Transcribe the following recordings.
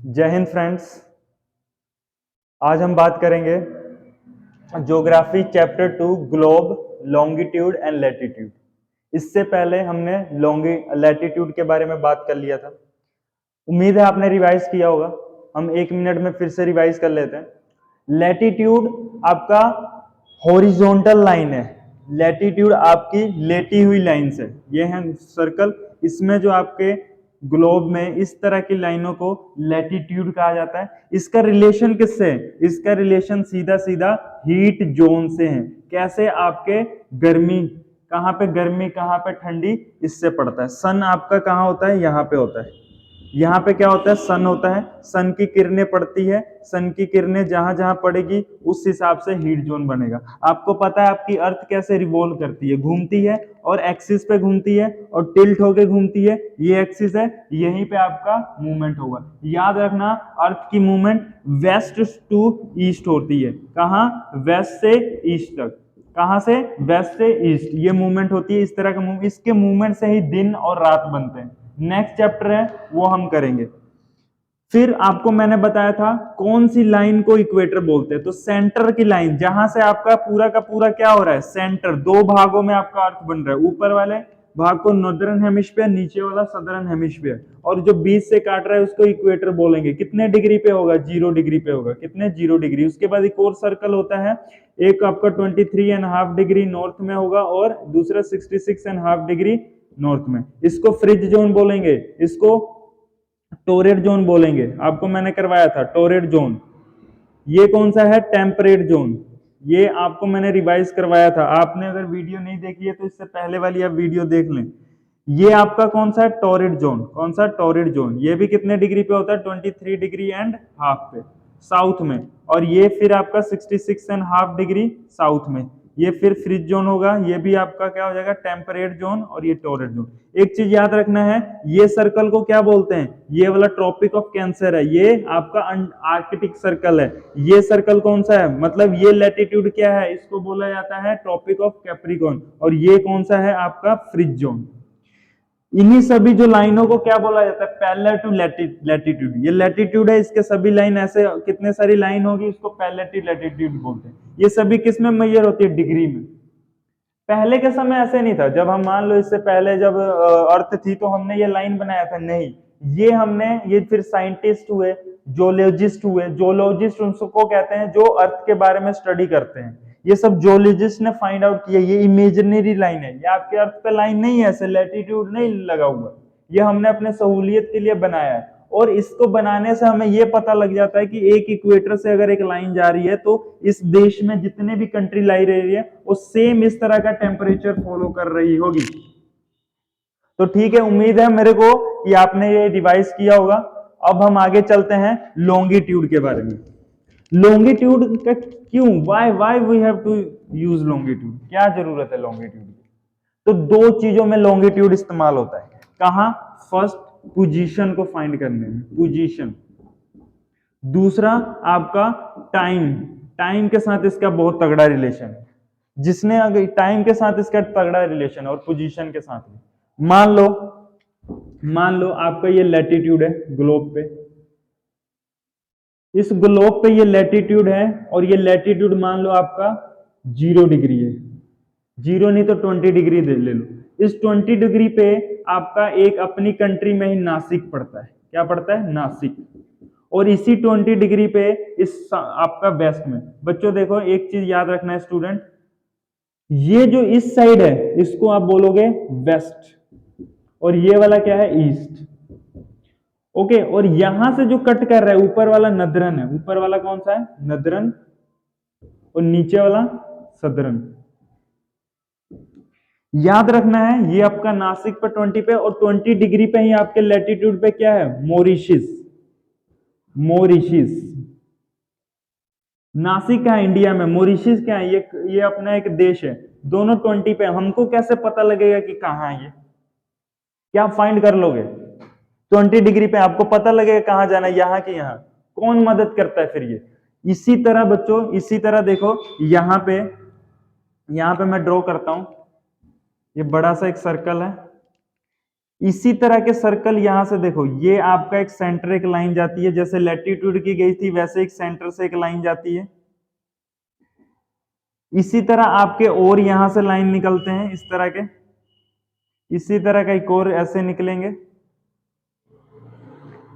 जय हिंद फ्रेंड्स। आज हम बात करेंगे geography chapter 2 globe, longitude and latitude. इससे पहले हमने लैटिट्यूड के बारे में बात कर लिया था। उम्मीद है आपने रिवाइज किया होगा। हम 1 मिनट में फिर से रिवाइज कर लेते हैं। लैटिट्यूड आपका हॉरिजॉन्टल लाइन है, लैटिट्यूड आपकी लेटी हुई लाइन्स है। ये है सर्कल। इसमें जो आपके ग्लोब में इस तरह की लाइनों को लैटिट्यूड कहा जाता है। इसका रिलेशन किससे है? इसका रिलेशन सीधा सीधा हीट जोन से है। कैसे? आपके गर्मी कहाँ पे ठंडी, इससे पड़ता है। सन आपका कहाँ होता है? यहाँ पे होता है। यहाँ पे क्या होता है? सन होता है। सन की किरणें पड़ती है। सन की किरणें जहां जहां पड़ेगी उस हिसाब से हीट जोन बनेगा। आपको पता है आपकी अर्थ कैसे रिवॉल्व करती है? घूमती है और एक्सिस पे घूमती है और टिल्ट होके घूमती है। ये एक्सिस है, यहीं पे आपका मूवमेंट होगा। याद रखना, अर्थ की मूवमेंट वेस्ट टू ईस्ट होती है। कहाँ? वेस्ट से ईस्ट तक। कहां से? वेस्ट से ईस्ट। ये मूवमेंट होती है, इस तरह का मूव। इसके मूवमेंट से ही दिन और रात बनते हैं। नेक्स्ट चैप्टर है वो हम करेंगे। फिर आपको मैंने बताया था कौन सी लाइन को इक्वेटर बोलते हैं। तो सेंटर की लाइन, जहां से आपका पूरा का पूरा क्या हो रहा है? सेंटर। दो भागों में आपका अर्थ बन रहा है। ऊपर वाले भाग को नॉर्दर्न हेमिस्फीयर, नीचे वाला सदर्न हेमिस्फीयर। और जो बीच से काट रहा है उसको इक्वेटर बोलेंगे। कितने डिग्री पे होगा? 0 डिग्री पे होगा। कितने? 0 डिग्री। उसके बाद एक और सर्कल होता है, एक आपका 23.5 डिग्री नॉर्थ में होगा और दूसरा 66.5 डिग्री नॉर्थ में। इसको फ्रिज जोन बोलेंगे, इसको टोरेट जोन बोलेंगे। आपको मैंने करवाया था टोरेट जोन। ये कौन सा है? Temperate zone. ये आपको मैंने रिवाइज करवाया था। आपने अगर वीडियो नहीं देखी है तो इससे पहले वाली आप वीडियो देख लें। ये आपका कौन सा है? टोरेट जोन। कौन सा? टोरेट जोन। ये भी कितने डिग्री पे होता है? 23.5 पे, साउथ में। और ये फिर आपका 66.5 डिग्री साउथ में। ये फिर फ्रिज जोन होगा। ये भी आपका क्या हो जाएगा? Temperate zone. और ये टोरेट जोन। एक चीज याद रखना है, ये सर्कल को क्या बोलते हैं? ये वाला ट्रॉपिक ऑफ कैंसर है। ये आपका आर्कटिक सर्कल है। ये सर्कल कौन सा है? मतलब ये लैटिट्यूड क्या है? इसको बोला जाता है ट्रॉपिक ऑफ कैप्रिकॉर्न। और ये कौन सा है? आपका फ्रिज जोन। इन्हीं सभी जो लाइनों को क्या बोला जाता है? Parallel to latitude. ये लैटिट्यूड है, इसके सभी लाइन ऐसे कितने सारी लाइन होगी, इसको पैरेलल टू लैटिट्यूड बोलते हैं। ये सभी किस में मेजर होती है? डिग्री में। पहले के समय ऐसे नहीं था। जब हम मान लो इससे पहले जब अर्थ थी तो हमने ये लाइन बनाया था? नहीं। ये फिर साइंटिस्ट हुए, जोलॉजिस्ट हुए। जोलॉजिस्ट उनको कहते हैं जो अर्थ के बारे में स्टडी करते हैं। ये सब जोलॉजिस्ट ने फाइंड आउट किया। ये इमेजिनरी लाइन है, ये आपके अर्थ पे लाइन नहीं है, ऐसे लैटिट्यूड नहीं लगा हुआ। ये हमने अपने सहूलियत के लिए बनाया है। और इसको बनाने से हमें यह पता लग जाता है कि एक इक्वेटर से अगर एक लाइन जा रही है तो इस देश में जितने भी कंट्री लाई रही है वो सेम इस तरह का टेम्परेचर फॉलो कर रही होगी। तो ठीक है, उम्मीद है मेरे को कि आपने ये रिवाइज किया होगा। अब हम आगे चलते हैं लॉन्गिट्यूड के बारे में। लॉन्गिट्यूड का क्यों, why we have to use longitude, क्या जरूरत है लॉन्गिट्यूड की? तो दो चीजों में लॉन्गिट्यूड इस्तेमाल होता है। कहां? फर्स्ट, पोजीशन को फाइंड करने में, पोजीशन। दूसरा आपका टाइम। टाइम के साथ इसका बहुत तगड़ा रिलेशन है। जिसने अगर टाइम के साथ इसका तगड़ा रिलेशन और पोजीशन के साथ में, मान लो आपका ये लैटिट्यूड है ग्लोब पे। इस ग्लोब पे ये लैटिट्यूड है और ये लैटिट्यूड मान लो आपका 0 डिग्री है। 0 नहीं तो 20 डिग्री ले लो। इस 20 डिग्री पे आपका एक अपनी कंट्री में ही नासिक पड़ता है। क्या पड़ता है? नासिक। और इसी 20 डिग्री पे इस आपका वेस्ट में। बच्चों देखो, एक चीज याद रखना है स्टूडेंट, ये जो इस साइड है इसको आप बोलोगे वेस्ट और ये वाला क्या है? ईस्ट। ओके। और यहां से जो कट कर रहा है ऊपर वाला नदरन है। ऊपर वाला कौन सा है? नदरन। और नीचे वाला सदरन। याद रखना है ये आपका नासिक पे 20 पे और 20 डिग्री पे ही आपके लैटिट्यूड पे क्या है? मॉरिशस। मॉरिशस। नासिक क्या है? इंडिया में। मॉरिशस क्या है? ये अपना एक देश है। दोनों 20 पे। हमको कैसे पता लगेगा कि कहां है ये? क्या फाइंड कर लोगे? 20 डिग्री पे आपको पता लगेगा कहां जाना है, यहां की यहां। कौन मदद करता है फिर ये? इसी तरह बच्चों, इसी तरह देखो, यहां पे मैं ड्रॉ करता हूं। ये बड़ा सा एक सर्कल है। इसी तरह के सर्कल यहां से देखो, ये आपका एक सेंटर एक लाइन जाती है, जैसे लैटिट्यूड की गई थी वैसे एक सेंटर से एक लाइन जाती है। इसी तरह आपके और यहां से लाइन निकलते हैं इस तरह के, इसी तरह का एक और ऐसे निकलेंगे,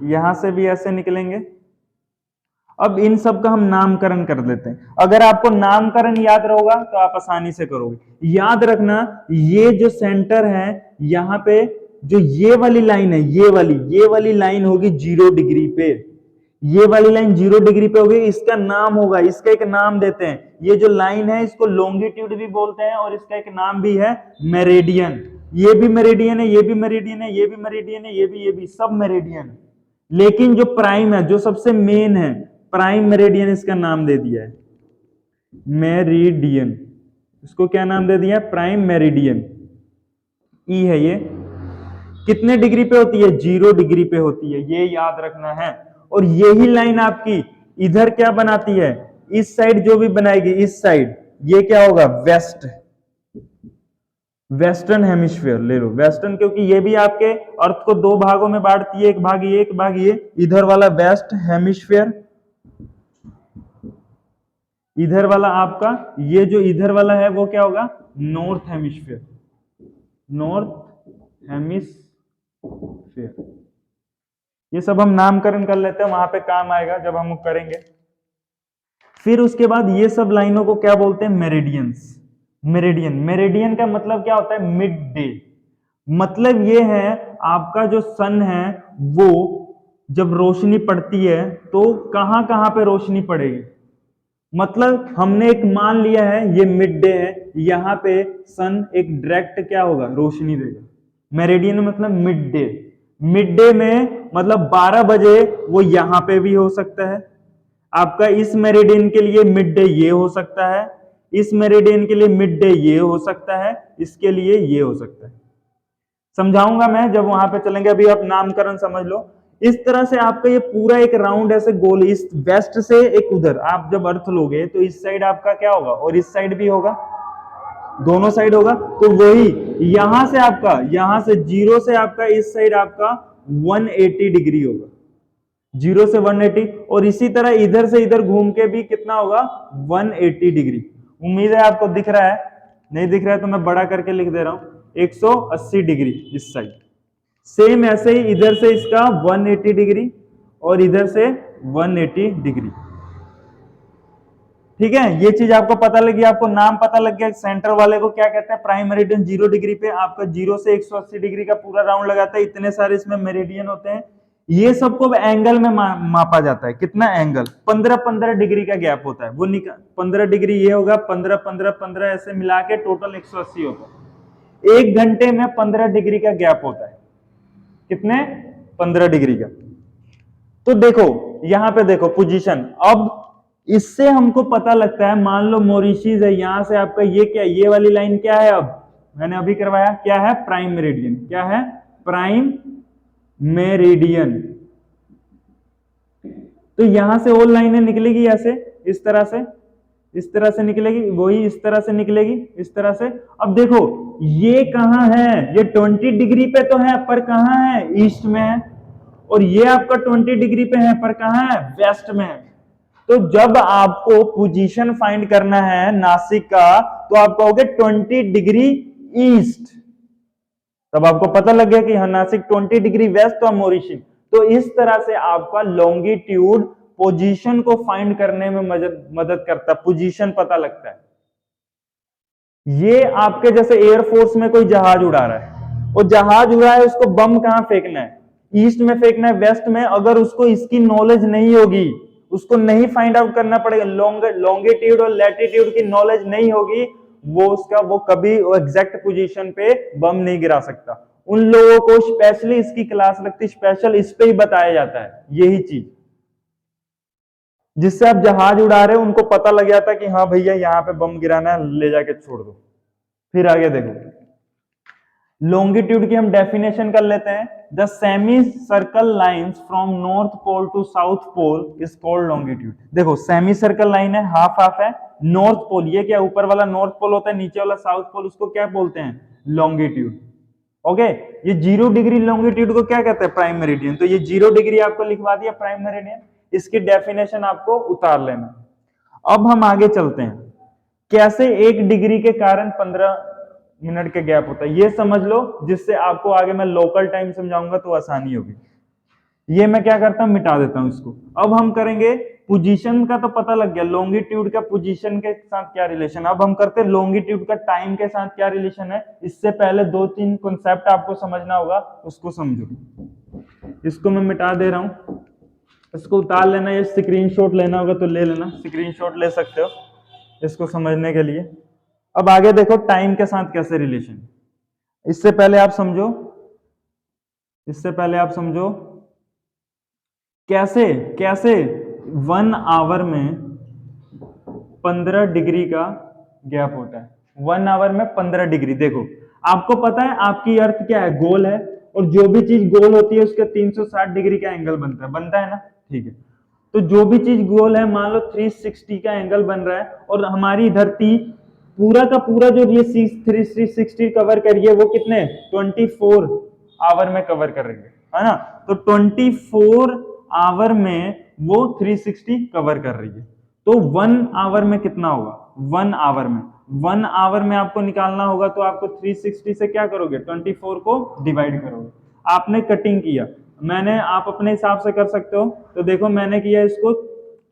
यहां से भी ऐसे निकलेंगे। अब इन सब का हम नामकरण कर देते हैं। अगर आपको नामकरण याद रहेगा तो आप आसानी से करोगे। याद रखना, ये जो सेंटर है यहां पे जो ये वाली लाइन है, ये वाली लाइन होगी 0 डिग्री पे, ये वाली लाइन 0 डिग्री पे होगी, इसका नाम होगा, इसका एक नाम देते हैं। ये जो लाइन है इसको लॉन्गिट्यूड भी बोलते हैं और इसका एक नाम भी है मेरिडियन। ये भी मेरिडियन है, ये भी मेरिडियन है, ये भी मेरिडियन है, ये भी सब मेरिडियन है। लेकिन जो प्राइम है, जो सबसे मेन है, प्राइम मेरिडियन इसका नाम दे दिया है मेरिडियन। इसको क्या नाम दे दिया? Prime meridian. ई है ये। कितने डिग्री पे होती है? 0 डिग्री पे होती है, ये याद रखना है। और यही लाइन आपकी इधर क्या बनाती है? इस साइड जो भी बनाएगी, इस साइड ये क्या होगा? वेस्ट, वेस्टर्न हेमिस्फीयर ले लो, वेस्टर्न, क्योंकि ये भी आपके अर्थ को 2 भागों में बांटती है, एक भाग ये, एक भाग ये। इधर वाला वेस्ट हेमिस्फीयर, इधर वाला आपका ये जो इधर वाला है वो क्या होगा? North hemisphere, north hemisphere. ये सब हम नामकरण कर लेते हैं, वहां पे काम आएगा जब हम करेंगे। फिर उसके बाद ये सब लाइनों को क्या बोलते हैं? मेरिडियंस। मेरिडियन, मेरिडियन का मतलब क्या होता है? Mid day. मतलब ये है आपका जो सन है वो जब रोशनी पड़ती है तो कहां कहां पे रोशनी पड़ेगी। मतलब हमने एक मान लिया है ये मिड डे है, यहां पे सन एक डायरेक्ट क्या होगा? रोशनी देगा। मेरिडियन मतलब मिड डे। मिड डे में मतलब 12 बजे वो यहां पे भी हो सकता है। आपका इस मेरिडियन के लिए मिड डे ये हो सकता है, इस मेरिडियन के लिए मिड डे ये हो सकता है, इसके लिए ये हो सकता है। समझाऊंगा मैं जब वहां पे चलेंगे, अभी आप नामकरण समझ लो। इस तरह से आपका ये पूरा एक राउंड ऐसे गोल, इस वेस्ट से एक उधर, आप जब अर्थ लोगे तो इस साइड आपका क्या होगा और इस साइड भी होगा, दोनों साइड होगा। तो वही यहां से आपका, यहां से 0 से आपका इस साइड आपका 180 डिग्री होगा, 0 से 180। और इसी तरह इधर से इधर घूम के भी कितना होगा? 180 डिग्री। उम्मीद है आपको दिख रहा है, नहीं दिख रहा है तो मैं बड़ा करके लिख दे रहा हूं, 180 डिग्री इस साइड। सेम ऐसे ही इधर से इसका 180 डिग्री और इधर से 180 डिग्री। ठीक है, ये चीज आपको पता लगी, आपको नाम पता लग गया। सेंटर वाले को क्या कहते हैं? Prime meridian. 0 डिग्री पे आपका 0 से 180 डिग्री का पूरा राउंड लगाता है। इतने सारे इसमें मेरिडियन होते हैं। ये सबको एंगल में मापा जाता है। कितना एंगल? 15-15 डिग्री का गैप होता है। वो 15 डिग्री ये होगा, 15-15-15 ऐसे मिला के टोटल 180 होता है। 1 घंटे में 15 डिग्री का गैप होता है। कितने? 15 डिग्री का। तो देखो यहां पे देखो पोजीशन। अब इससे हमको पता लगता है, मान लो मॉरिशस है, यहां से आपका ये क्या, ये वाली लाइन क्या है? अब मैंने अभी करवाया, क्या है? Prime meridian. क्या है? Prime meridian. तो यहां से और लाइनें निकलेगी ऐसे, इस तरह से, इस तरह से निकलेगी, वही इस तरह से निकलेगी, इस तरह से। अब देखो ये कहां है? ये 20 डिग्री पे तो है, पर कहां है? ईस्ट में है। और ये आपका 20 डिग्री पे है, पर कहां है? वेस्ट में है। तो जब आपको पोजीशन फाइंड करना है नासिक का, तो आप कहोगे 20 डिग्री ईस्ट। तब आपको पता लग गया कि हाँ नासिक 20 डिग्री वेस्ट और मॉरिशस। तो इस तरह से आपका लॉन्गिट्यूड पोजीशन को फाइंड करने में मदद करता है, पोजीशन पता लगता है। ये आपके जैसे एयरफोर्स में कोई जहाज उड़ा रहा है, वो जहाज उड़ा है, उसको बम कहां फेंकना है? ईस्ट में फेंकना है, वेस्ट में। अगर उसको इसकी नॉलेज नहीं होगी, उसको नहीं फाइंड आउट करना पड़ेगा, लॉन्गिट्यूड और लैटिट्यूड की नॉलेज नहीं होगी, वो कभी एग्जैक्ट पोजीशन पे बम नहीं गिरा सकता। उन लोगों को स्पेशली इसकी क्लास लगती, स्पेशल इस पे ही बताया जाता है यही चीज। जिससे आप जहाज उड़ा रहे हो उनको पता लग जाता है कि हाँ भैया यहाँ पे बम गिराना है, ले जाके छोड़ दो। फिर आगे देखो, लॉन्गिट्यूड की हम डेफिनेशन कर लेते हैं। The semi circle lines from north pole to south pole is called longitude. देखो सेमी सर्कल लाइन है, हाफ हाफ है। नॉर्थ पोल, ये क्या ऊपर वाला नॉर्थ पोल होता है, नीचे वाला साउथ पोल, उसको क्या बोलते हैं? लॉन्गिट्यूड। ओके। ये 0 डिग्री लॉन्गिट्यूड को क्या कहते हैं? Prime meridian. तो ये 0 डिग्री आपको लिखवा दिया प्राइम मेरिडियन, इसकी डेफिनेशन आपको उतार लेना। अब हम आगे चलते हैं, कैसे 1 डिग्री के कारण 15 मिनट के गैप होता है, ये समझ लो, जिससे आपको आगे मैं लोकल टाइम समझाऊंगा तो आसानी होगी। ये मैं क्या करता हूं, मिटा देता हूं इसको। अब हम करेंगे पोजीशन का, तो पता लग गया लॉन्गिट्यूड का पोजीशन के साथ क्या रिलेशन। अब हम करते हैं लॉन्गिट्यूड का टाइम के साथ क्या रिलेशन है। इससे पहले 2-3 कॉन्सेप्ट आपको समझना होगा, उसको समझो। इसको मैं मिटा दे रहा हूं, इसको उतार लेना, ये स्क्रीनशॉट लेना होगा तो ले लेना, स्क्रीनशॉट ले सकते हो इसको समझने के लिए। अब आगे देखो टाइम के साथ कैसे रिलेशन। इससे पहले आप समझो, कैसे 1 आवर में 15 डिग्री का गैप होता है। 1 आवर में 15 डिग्री। देखो आपको पता है आपकी अर्थ क्या है, गोल है, और जो भी चीज गोल होती है उसका 360 डिग्री का एंगल बनता है ना, ठीक है। तो जो भी चीज गोल है, मान लो 360 का एंगल बन रहा है, और हमारी धरती पूरा का पूरा जो ये 360 कवर करिए वो कितने 24 आवर में कवर कर रही है ना। तो 24 आवर में वो 360 कवर कर रही है। तो 1 आवर में कितना होगा, 1 आवर में आपको निकालना होगा, तो आपको 360 से क्या करोगे, 24 को डिवाइड करोगे। आपने कटिंग किया, मैंने, आप अपने हिसाब से कर सकते हो। तो देखो मैंने किया इसको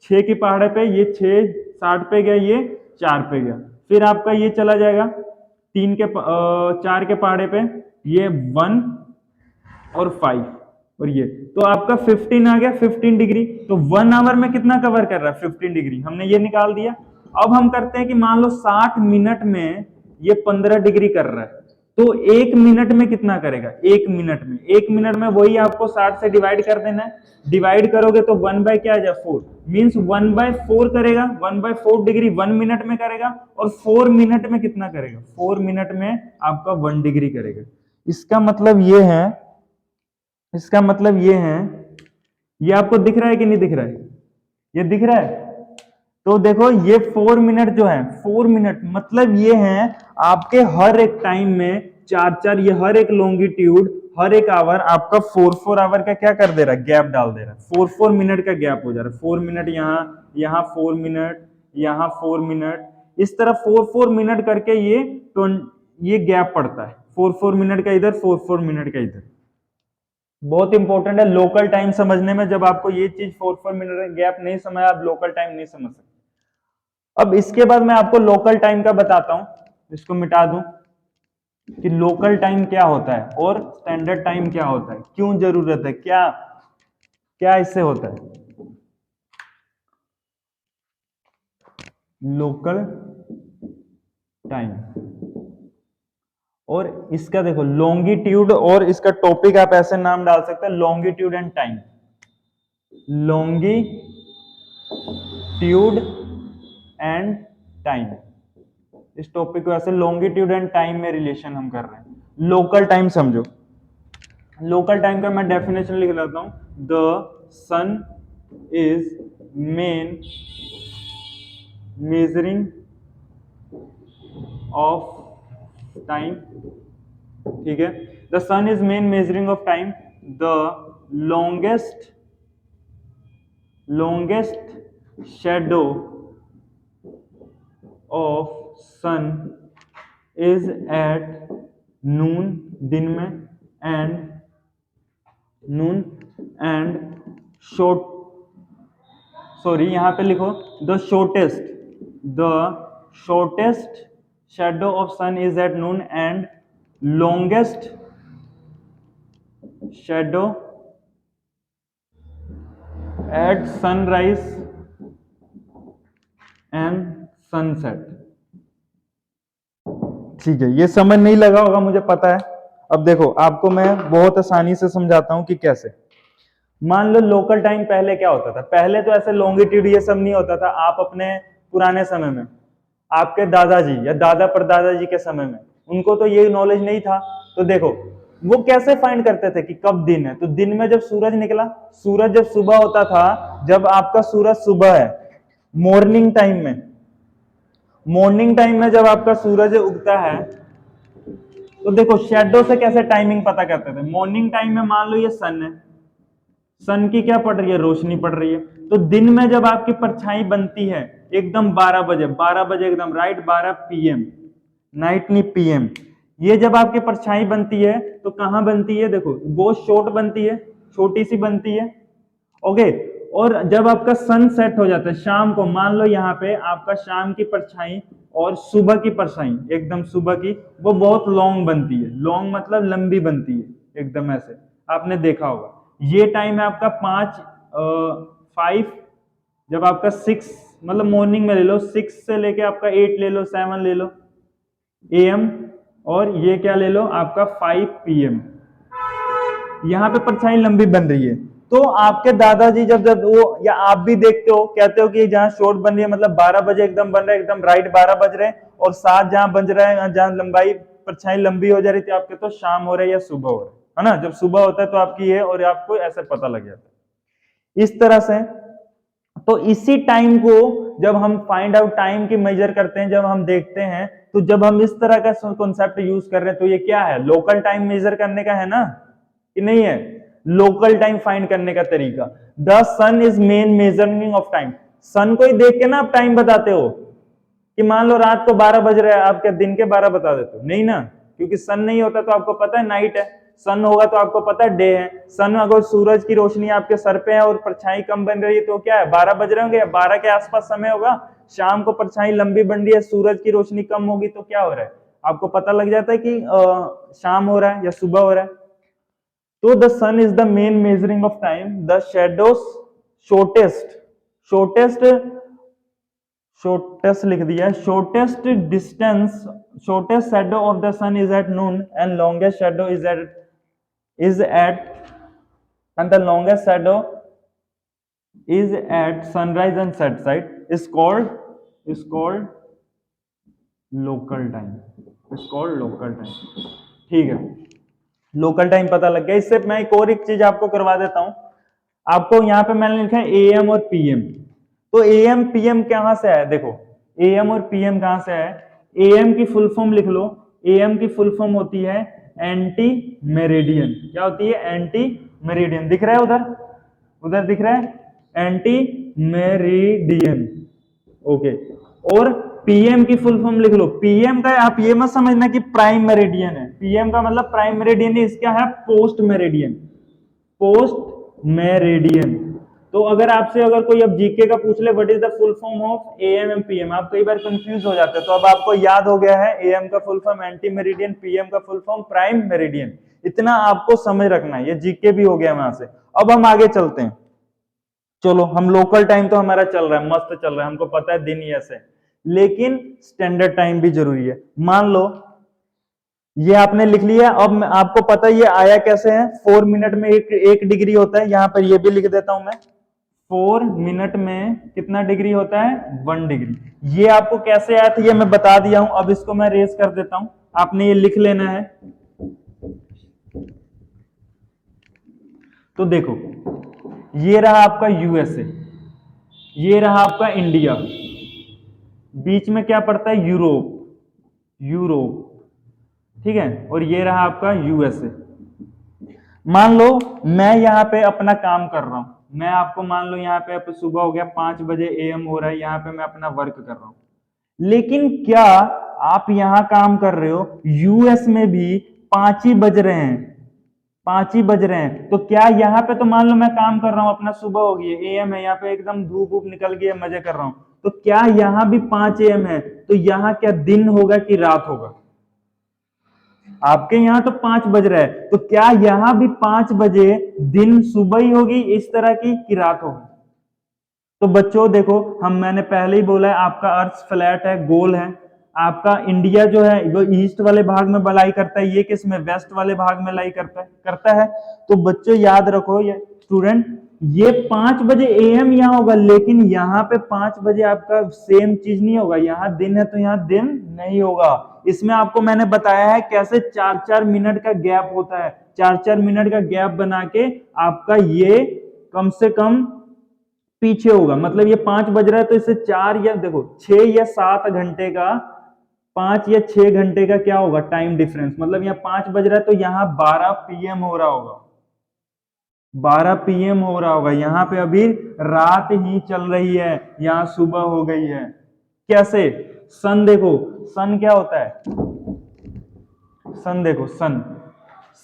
6 की पहाड़े पे, ये 6 60 पे गया, ये 4 पे गया, फिर आपका ये चला जाएगा 4 के पहाड़े पे, ये 1 और 5 और ये, तो आपका 15 आ गया, 15 डिग्री। तो 1 आवर में कितना कवर कर रहा है, 15 डिग्री, हमने ये निकाल दिया। अब हम करते हैं कि मान लो 60 मिनट में ये 15 डिग्री कर रहा है, तो 1 मिनट में कितना करेगा, 1 मिनट में वही आपको 60 से डिवाइड कर देना है। डिवाइड करोगे तो 1 बाय क्या आ जाए 4, मीन्स 1/4 करेगा। 1/4 डिग्री 1 मिनट में करेगा, और 4 मिनट में कितना करेगा, 4 मिनट में आपका 1 डिग्री करेगा। इसका मतलब ये है, ये आपको दिख रहा है कि नहीं दिख रहा है, ये दिख रहा है। तो देखो ये 4 मिनट जो है, 4 मिनट मतलब ये है आपके हर एक टाइम में 4-4, ये हर एक लॉन्गिट्यूड, हर एक आवर आपका 4-4 आवर का क्या कर दे रहा है, गैप डाल दे रहा है। 4-4 मिनट का गैप हो जा रहा है। 4 मिनट यहाँ 4 मिनट, यहाँ 4 मिनट, इस तरह 4-4 मिनट करके ये गैप पड़ता है। 4-4 मिनट का इधर, 4-4 मिनट का इधर। बहुत इंपॉर्टेंट है लोकल टाइम समझने में। जब आपको ये चीज 4-4 मिनट का गैप नहीं समझ, आप लोकल टाइम नहीं समझ सकते। अब इसके बाद मैं आपको लोकल टाइम का बताता हूं, इसको मिटा दूं, कि लोकल टाइम क्या होता है और स्टैंडर्ड टाइम क्या होता है, क्यों जरूरत है, क्या क्या इससे होता है। लोकल टाइम और इसका देखो लॉन्गिट्यूड, और इसका टॉपिक आप ऐसे नाम डाल सकते हैं, longitude and time. Longitude and time, इस टॉपिक को ऐसे लॉन्गिट्यूड एंड टाइम में रिलेशन हम कर रहे हैं। लोकल टाइम समझो, लोकल टाइम का मैं डेफिनेशन लिख लेता हूं। The sun is main measuring of time, ठीक है। The sun is main measuring of time. The longest shadow of sun is at noon, दिन में, and यहाँ पे लिखो the shortest shadow of sun is at noon and longest shadow at sunrise and sunset। ठीक है, ये समझ नहीं लगा होगा मुझे पता है। अब देखो आपको मैं बहुत आसानी से समझाता हूं कि कैसे। मान लो लोकल टाइम पहले क्या होता था, पहले तो ऐसे लॉन्गिट्यूड ये सब नहीं होता था। आप अपने पुराने समय में, आपके दादाजी या दादा परदादा के समय में, उनको तो ये नॉलेज नहीं था। तो देखो वो कैसे फाइंड करते थे कि कब दिन है, तो दिन में जब सूरज निकला, सूरज जब सुबह होता था, जब आपका सूरज सुबह है, मॉर्निंग टाइम में जब आपका सूरज उगता है, तो देखो शेडो से कैसे टाइमिंग पता करते थे, मॉर्निंग टाइम में मान लो ये सन है, सन की क्या पड़ रही है, रोशनी पड़ रही है, तो दिन में जब आपकी परछाई बनती है एकदम 12 बजे, 12 बजे एकदम राइट, 12 पीएम, नाइट नहीं पीएम, ये जब आपकी परछाई बनती है तो कहां बनती है, देखो बहुत शॉर्ट बनती है, छोटी सी बनती है, ओके। और जब आपका सन सेट हो जाता है शाम को, मान लो यहाँ पे आपका शाम की परछाई और सुबह की परछाई, एकदम सुबह की, वो बहुत लॉन्ग बनती है, लॉन्ग मतलब लंबी बनती है एकदम ऐसे, आपने देखा होगा। ये टाइम है आपका 5 जब आपका 6 मतलब मॉर्निंग में ले लो, 6 से लेके आपका 8 ले लो, 7 ले लो एएम, और ये क्या ले लो आपका 5 पीएम, यहाँ पे परछाई लंबी बन रही है। तो आपके दादाजी जब जब वो, या आप भी देखते हो, कहते हो कि जहाँ शॉर्ट बन रही है मतलब 12 बजे एकदम बन रहा है, एकदम राइट 12 बज रहे हैं, और 7 जहां बज रहा है, जहां लंबाई परछाई लंबी हो जा रही थी आपके, तो शाम हो रहा है या सुबह हो रहा है ना, जब सुबह होता है तो आपकी ये, और आपको ऐसे पता लग जाता है इस तरह से। तो इसी टाइम को जब हम फाइंड आउट टाइम की मेजर करते हैं, जब हम देखते हैं, तो जब हम इस तरह का कॉन्सेप्ट यूज कर रहे हैं, तो ये क्या है, लोकल टाइम मेजर करने का है ना, कि नहीं है, लोकल टाइम फाइंड करने का तरीका। The sun is main measuring of time, sun को ही देख के ना आप टाइम बताते हो, कि मान लो रात को 12 बज रहे हैं, आप क्या दिन के 12 बता देते हो, नहीं ना, क्योंकि सन नहीं होता तो आपको पता है नाइट है, सन होगा तो आपको पता है डे है। सन अगर सूरज की रोशनी आपके सर पे है और परछाई कम बन रही है तो क्या है, 12 बज रहे होंगे, 12 के आसपास समय होगा। शाम को परछाई लंबी बन रही है, सूरज की रोशनी कम होगी तो क्या हो रहा है, आपको पता लग जाता है कि शाम हो रहा है या सुबह हो रहा है। तो the sun is the main measuring of time, the shadows shortest, shortest shortest लिख दिया, shortest distance, shortest shadow of the sun is at noon and longest shadow is at and the longest shadow is at sunrise and sunset is called local time, is called local time। ठीक है, local time पता लग गया। इससे मैं एक चीज आपको करवा देता हूं, आपको यहाँ पे मैंने लिखा है एएम और पीएम, तो एएम पीएम कहां से है, देखो एएम और पीएम कहां से है, एएम की फुल फॉर्म लिख लो, एएम की फुल फॉर्म होती है एंटी मेरिडियन, क्या होती है, एंटी मेरिडियन, दिख रहा है उधर, उधर दिख रहा है एंटी मेरिडियन, ओके। और पीएम की फुल फॉर्म लिख लो, पीएम का आप ये मत समझना कि प्राइम मेरिडियन है, पीएम का मतलब प्राइम मेरिडियन है, इसका है पोस्ट मेरिडियन, पोस्ट मेरिडियन। तो अगर आपसे अगर कोई अब जीके का पूछ ले what is the full form of am and PM, आप कई बार कंफ्यूज हो जाते हैं, तो अब आपको याद हो गया है, एएम का full form anti meridian, PM का फुल फॉर्म प्राइम मेरिडियन, इतना आपको समझ रखना है, ये जीके भी हो गया वहां से। अब हम आगे चलते हैं, चलो हम लोकल टाइम तो हमारा चल रहा है, मस्त चल रहा है, हमको पता है दिन ही ऐसे, लेकिन स्टैंडर्ड टाइम भी जरूरी है। मान लो ये आपने लिख लिया, अब आपको पता है ये आया कैसे है, 4 मिनट में एक डिग्री होता है, यहां पर ये भी लिख देता हूं मैं, 4 मिनट में कितना डिग्री होता है, 1 डिग्री। ये आपको कैसे आया था ये मैं बता दिया हूं, अब इसको मैं रेस कर देता हूं, आपने ये लिख लेना है। तो देखो ये रहा आपका यूएसए, ये रहा आपका इंडिया, बीच में क्या पड़ता है, यूरोप, यूरोप, ठीक है, और ये रहा आपका यूएसए। मान लो मैं यहाँ पे अपना काम कर रहा हूं, मैं आपको मान लो यहाँ पे सुबह हो गया, 5 बजे एएम हो रहा है, यहाँ पे मैं अपना वर्क कर रहा हूं, लेकिन क्या आप यहाँ काम कर रहे हो, यूएस में भी 5 ही बज रहे हैं, 5 ही बज रहे हैं, तो क्या यहाँ पे तो मान लो मैं काम कर रहा हूं, अपना सुबह हो गई है, एएम है, यहाँ पे एकदम धूप वूप निकल गई है, मजे कर रहा हूं, तो क्या यहाँ भी 5 एएम है, तो यहाँ क्या दिन होगा कि रात होगा, आपके यहाँ तो 5 बज रहा है, तो क्या यहाँ भी 5 बजे दिन सुबह ही होगी इस तरह की कि रात होगी। तो बच्चों देखो, मैंने पहले ही बोला है, आपका अर्थ फ्लैट है, गोल है, आपका इंडिया जो है वो ईस्ट वाले भाग में लाई करता है, ये किस में, वेस्ट वाले भाग में लाई करता है। तो बच्चों याद रखो, ये स्टूडेंट, ये 5 बजे एएम यहाँ होगा, लेकिन यहाँ पे 5 बजे आपका सेम चीज नहीं होगा, यहाँ दिन है तो यहाँ दिन नहीं होगा। इसमें आपको मैंने बताया है कैसे 4-4 मिनट का गैप होता है, 4-4 मिनट का गैप बना के आपका ये कम से कम पीछे होगा, मतलब ये 5 बज रहा है तो इससे 4 या देखो 6 या 7 घंटे का 5 या 6 घंटे का क्या होगा टाइम डिफरेंस, मतलब यहाँ 5 बज रहा है तो यहाँ 12 PM हो रहा होगा, 12 PM हो रहा होगा, यहाँ पे अभी रात ही चल रही है, यहाँ सुबह हो गई है। कैसे? सन देखो, सन क्या होता है, सन देखो, सन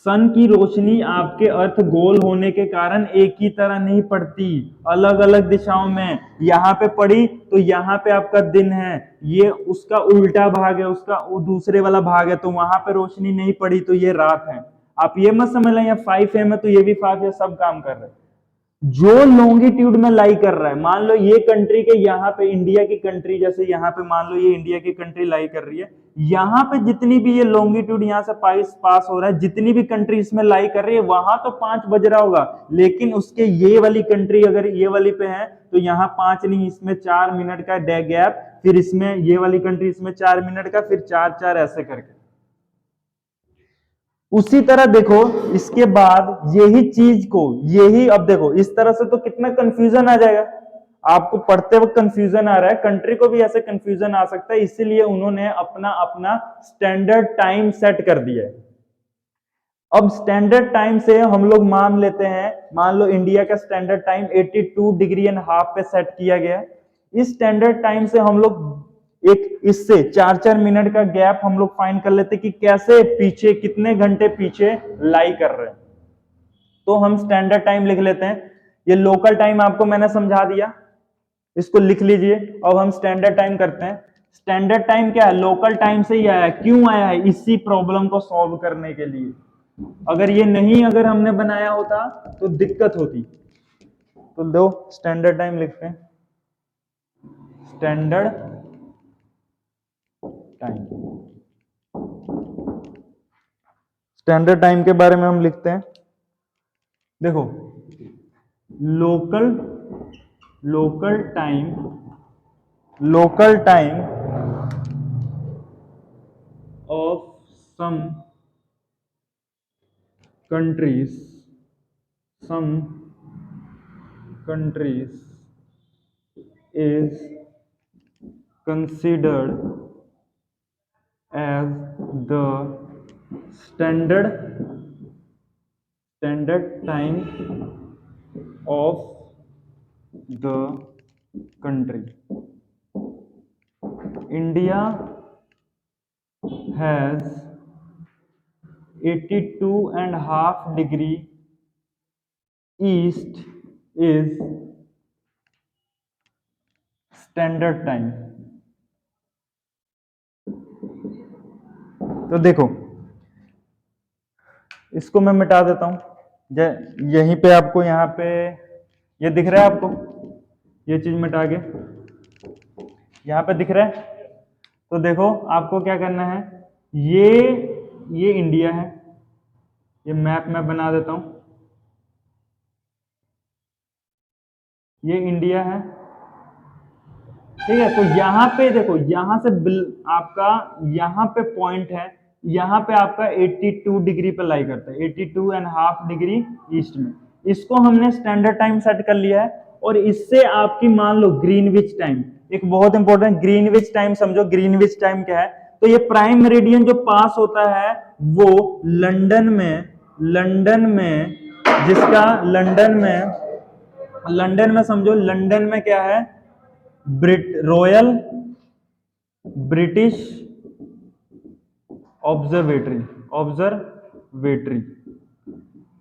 सन की रोशनी आपके अर्थ गोल होने के कारण एक ही तरह नहीं पड़ती, अलग अलग दिशाओं में। यहाँ पे पड़ी तो यहाँ पे आपका दिन है, ये उसका उल्टा भाग है, उसका दूसरे वाला भाग है, तो वहां पे रोशनी नहीं पड़ी तो ये रात है। आप ये मत समझ लें यहाँ 5 AM है तो ये भी 5 है, सब काम कर रहे हैं। जो लॉन्गिट्यूड में लाई कर रहा है, मान लो ये कंट्री के यहाँ पे, इंडिया की कंट्री, जैसे यहाँ पे मान लो ये इंडिया की कंट्री लाई कर रही है, यहाँ पे जितनी भी ये लॉन्गिट्यूड यहाँ से पास हो रहा है, जितनी भी कंट्री इसमें लाई कर रही है, वहां तो 5 बज रहा होगा, लेकिन उसके ये वाली कंट्री अगर ये वाली पे है तो यहाँ 5 नहीं, इसमें 4 मिनट का गैप, फिर इसमें ये वाली कंट्री इसमें 4 मिनट का, फिर 4 ऐसे करके। उसी तरह देखो इसके बाद यही चीज को, यही अब देखो इस तरह से तो कितना कंफ्यूजन आ जाएगा, आपको पढ़ते वक्त कंफ्यूजन आ रहा है, कंट्री को भी ऐसे कंफ्यूजन आ सकता है, इसीलिए उन्होंने अपना अपना स्टैंडर्ड टाइम सेट कर दिया है। अब स्टैंडर्ड टाइम से हम लोग मान लेते हैं, मान लो इंडिया का स्टैंडर्ड टाइम 82.5 पे सेट किया गया। इस स्टैंडर्ड टाइम से हम लोग एक इससे 4-4 मिनट का गैप हम लोग फाइंड कर लेते कि कैसे पीछे, कितने घंटे पीछे लाई कर रहे हैं। तो हम स्टैंडर्ड टाइम लिख लेते हैं, ये लोकल टाइम आपको मैंने समझा दिया, इसको लिख लीजिए। अब हम स्टैंडर्ड टाइम करते हैं। स्टैंडर्ड टाइम क्या है, लोकल टाइम से ही आया है। क्यों आया है? इसी प्रॉब्लम को सॉल्व करने के लिए। अगर ये नहीं अगर हमने बनाया होता तो दिक्कत होती। तो दो स्टैंडर्ड टाइम लिखते हैं, स्टैंडर्ड टाइम। स्टैंडर्ड टाइम के बारे में हम लिखते हैं, देखो local time of some countries is considered as the standard time of the country. India has 82.5 degree east is standard time. तो देखो इसको मैं मिटा देता हूं, यहीं पे आपको, यहाँ पे ये दिख रहा है आपको, ये चीज मिटा के यहाँ पे दिख रहा है। तो देखो आपको क्या करना है, ये इंडिया है, ये मैप मैं बना देता हूं, ये इंडिया है, ठीक है। तो यहाँ पे देखो, यहाँ से आपका यहाँ पे पॉइंट है, यहाँ पे आपका 82 डिग्री पे लाई करता है, 82.5 डिग्री ईस्ट में। इसको हमने स्टैंडर्ड टाइम सेट कर लिया है, और इससे आपकी मान लो ग्रीनविच टाइम, एक बहुत इंपॉर्टेंट ग्रीनविच टाइम समझो। ग्रीनविच टाइम क्या है, तो ये प्राइम मेरिडियन जो पास होता है वो लंदन में जिसका लंदन में समझो, लंदन में क्या है, royal British observatory,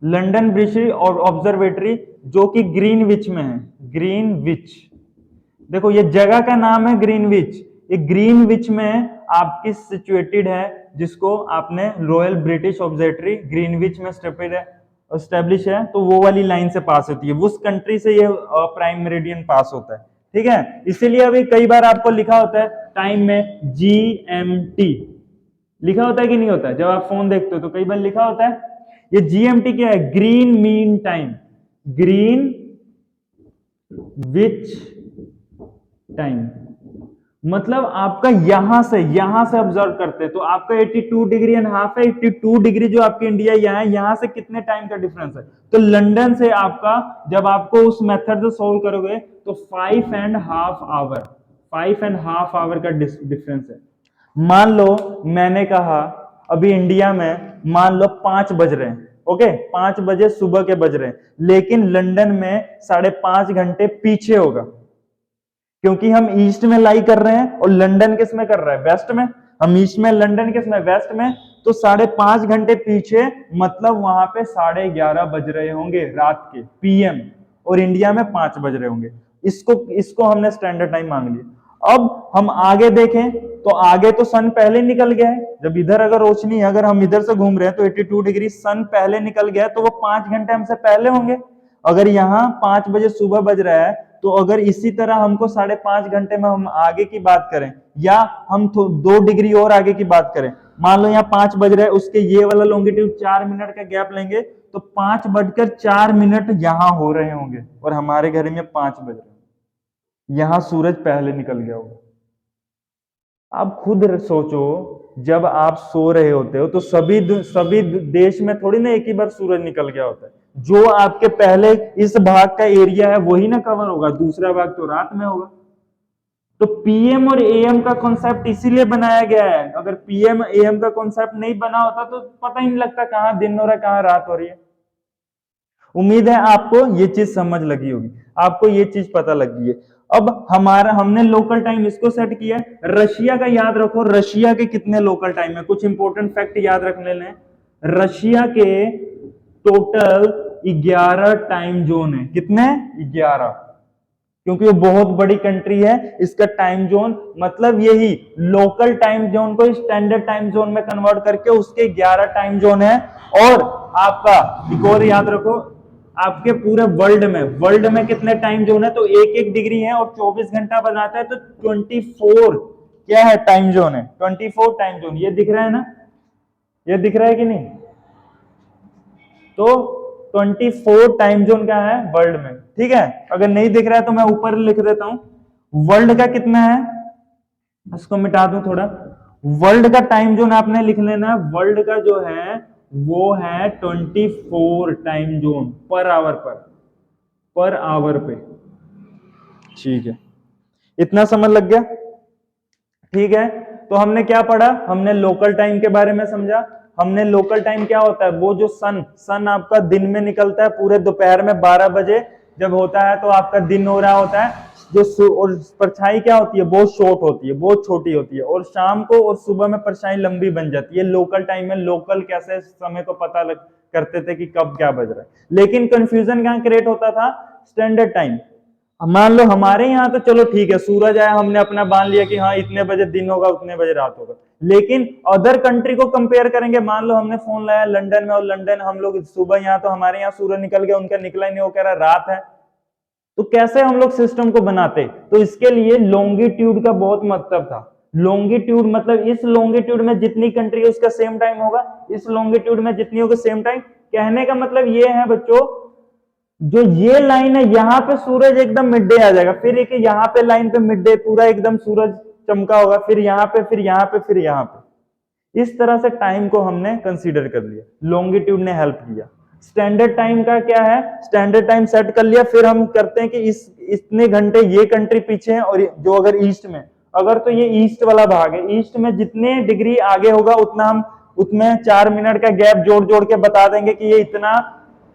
London British observatory, जो कि ग्रीनविच में है। ग्रीनविच, देखो ये जगह का नाम है ग्रीनविच, ये ग्रीनविच में आपकी सिचुएटेड है, जिसको आपने रॉयल ब्रिटिश ऑब्जर्वेटरी ग्रीनविच में एस्टेब्लिश है, तो वो वाली लाइन से पास होती है, उस कंट्री से ये प्राइम मेरिडियन पास होता है, ठीक है। इसीलिए अभी कई बार आपको लिखा होता है टाइम में GMT लिखा होता है कि नहीं होता है, जब आप फोन देखते हो तो कई बार लिखा होता है। ये GMT क्या है, green mean time, green which time, मतलब आपका यहां से ऑब्जर्व करते हैं, तो आपका 82.5 है, 82 डिग्री जो आपकी इंडिया यहां से कितने टाइम का डिफरेंस है, तो लंदन से आपका, जब आपको उस मेथड से सोल्व करोगे तो 5.5 आवर का डिफरेंस है। मान लो मैंने कहा अभी इंडिया में मान लो 5 बज रहे हैं, ओके 5 बजे सुबह के बज रहे हैं, लेकिन लंदन में 5.5 घंटे पीछे होगा, क्योंकि हम ईस्ट में लाई कर रहे हैं और लंदन किस में कर रहा है, वेस्ट में। हम ईस्ट में, लंदन किस में, वेस्ट में। तो 5.5 घंटे पीछे, मतलब वहां पे 11:30 बज रहे होंगे रात के, पीएम, और इंडिया में 5 बज रहे होंगे। इसको हमने स्टैंडर्ड टाइम मांग लिया। अब हम आगे देखें तो आगे तो सन पहले निकल गया है। जब इधर अगर रोशनी, अगर हम इधर से घूम रहे हैं तो 82 डिग्री सन पहले निकल गया है, तो वो 5 घंटे हमसे पहले होंगे। अगर यहाँ 5 बजे सुबह बज रहा है, तो अगर इसी तरह हमको 5.5 घंटे में हम आगे की बात करें, या हम 2 डिग्री और आगे की बात करें, मान लो यहाँ 5 बज रहा है, उसके ये वाला लॉन्गिट्यूड 4 मिनट का गैप लेंगे, तो 5:04 यहाँ हो रहे होंगे और हमारे घर में 5 बज रहे हैं। यहाँ सूरज पहले निकल गया होगा। आप खुद सोचो, जब आप सो रहे होते हो तो सभी देश में थोड़ी ना एक ही बार सूरज निकल गया होता है। जो आपके पहले इस भाग का एरिया है वही ना कवर होगा, दूसरा भाग तो रात में होगा। तो पीएम और एएम का कॉन्सेप्ट इसीलिए बनाया गया है। अगर पीएम एएम का कॉन्सेप्ट नहीं बना होता तो पता ही नहीं लगता कहां दिन हो रहा है, कहां रात हो रही है। उम्मीद है आपको ये चीज समझ लगी होगी, आपको ये चीज पता लगी है। अब हमने लोकल टाइम इसको सेट किया। रशिया का याद रखो, रशिया के कितने लोकल टाइम है, कुछ इंपॉर्टेंट फैक्ट याद रख लेने। रशिया के टोटल 11 टाइम जोन है। कितने? 11, क्योंकि वो बहुत बड़ी कंट्री है। इसका टाइम जोन मतलब यही, लोकल टाइम जोन को स्टैंडर्ड टाइम जोन में कन्वर्ट करके उसके 11 टाइम जोन है। और आपका एक और याद रखो, आपके पूरे वर्ल्ड में कितने टाइम जोन है, तो 1-1 डिग्री है और 24 घंटा बनाता है, तो 24 क्या है, टाइम जोन है। 24 टाइम जोन, ये दिख रहा है ना, ये दिख रहा है कि नहीं? तो 24 टाइम जोन क्या है वर्ल्ड में, ठीक है। अगर नहीं दिख रहा है तो मैं ऊपर लिख देता हूं। वर्ल्ड का कितना है, इसको मिटा दूं थोड़ा। वर्ल्ड का टाइम जोन आपने लिख लेना। वर्ल्ड का जो है वो है 24 टाइम जोन पर आवर पे, ठीक है। इतना समझ लग गया? ठीक है। तो हमने क्या पढ़ा, हमने लोकल टाइम के बारे में समझा। हमने लोकल टाइम क्या होता है, वो जो सन आपका दिन में निकलता है, पूरे दोपहर में 12 बजे जब होता है तो आपका दिन हो रहा होता है। और परछाई क्या होती है, बहुत शॉर्ट होती है, बहुत छोटी होती है, और शाम को और सुबह में परछाई लंबी बन जाती है। लोकल टाइम में लोकल कैसे समय को पता करते थे कि कब क्या बज रहा है। लेकिन कंफ्यूजन क्या क्रिएट होता था, स्टैंडर्ड टाइम। मान लो हमारे यहाँ तो चलो ठीक है, सूरज आया, हमने अपना मान लिया कि हाँ इतने बजे दिन होगा, उतने बजे रात होगा। लेकिन अदर कंट्री को कंपेयर करेंगे, मान लो हमने फोन लाया लंदन में, और लंदन हम लोग सुबह, यहाँ तो हमारे यहाँ सूरज निकल गया, उनका निकला ही नहीं, वो कह रहा रात है। तो कैसे हम लोग सिस्टम को बनाते? तो इसके लिए लॉन्गिट्यूड का बहुत महत्व था। लॉन्गिट्यूड मतलब इस लॉन्गिट्यूड में जितनी कंट्री है उसका सेम टाइम होगा, इस लॉन्गिट्यूड में जितनी होगी सेम टाइम। कहने का मतलब ये है बच्चों, जो ये लाइन है यहाँ पे सूरज एकदम मिड डे आ जाएगा, फिर एक यहाँ पे लाइन पे मिड डे पूरा एकदम सूरज चमका होगा, फिर यहाँ पे, फिर यहाँ पे, फिर यहाँ पे। इस तरह से टाइम को हमने कंसीडर कर लिया, लॉन्गिट्यूड ने हेल्प किया। स्टैंडर्ड टाइम का क्या है, स्टैंडर्ड टाइम सेट कर लिया, फिर हम करते हैं कि इतने घंटे ये कंट्री पीछे है, और जो अगर ईस्ट में, अगर तो ये ईस्ट वाला भाग है, ईस्ट में जितने डिग्री आगे होगा उतना हम उसमें 4 मिनट का गैप जोड़ जोड़ के बता देंगे कि ये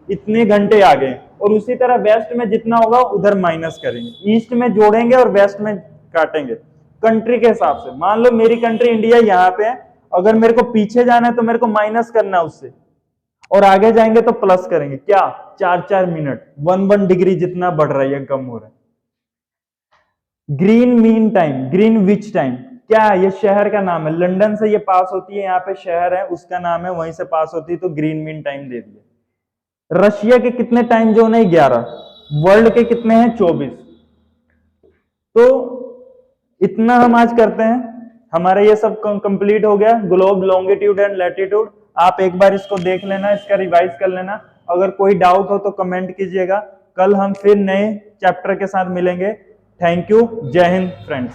इतने घंटे आगे। और उसी तरह वेस्ट में जितना होगा उधर माइनस करेंगे, ईस्ट में जोड़ेंगे और वेस्ट में काटेंगे कंट्री के हिसाब से। मान लो मेरी कंट्री इंडिया यहाँ पे है, अगर मेरे को पीछे जाना है तो मेरे को माइनस करना है उससे, और आगे जाएंगे तो प्लस करेंगे। क्या? 4-4 मिनट, 1 डिग्री जितना बढ़ रहा है या कम हो रहा है। Green mean time, Greenwich time क्या है, ये शहर का नाम है, लंदन से ये पास होती है, यहाँ पे शहर है उसका नाम है, वहीं से पास होती है, तो ग्रीन मीन टाइम दे दिया। रशिया के कितने टाइम जोन है? 11। वर्ल्ड के कितने हैं? 24। तो इतना हम आज करते हैं, हमारा ये सब कंप्लीट हो गया, ग्लोब, लॉन्गिट्यूड एंड लैटिट्यूड। आप एक बार इसको देख लेना, इसका रिवाइज कर लेना। अगर कोई डाउट हो तो कमेंट कीजिएगा। कल हम फिर नए चैप्टर के साथ मिलेंगे। Thank you. जय हिंद फ्रेंड्स।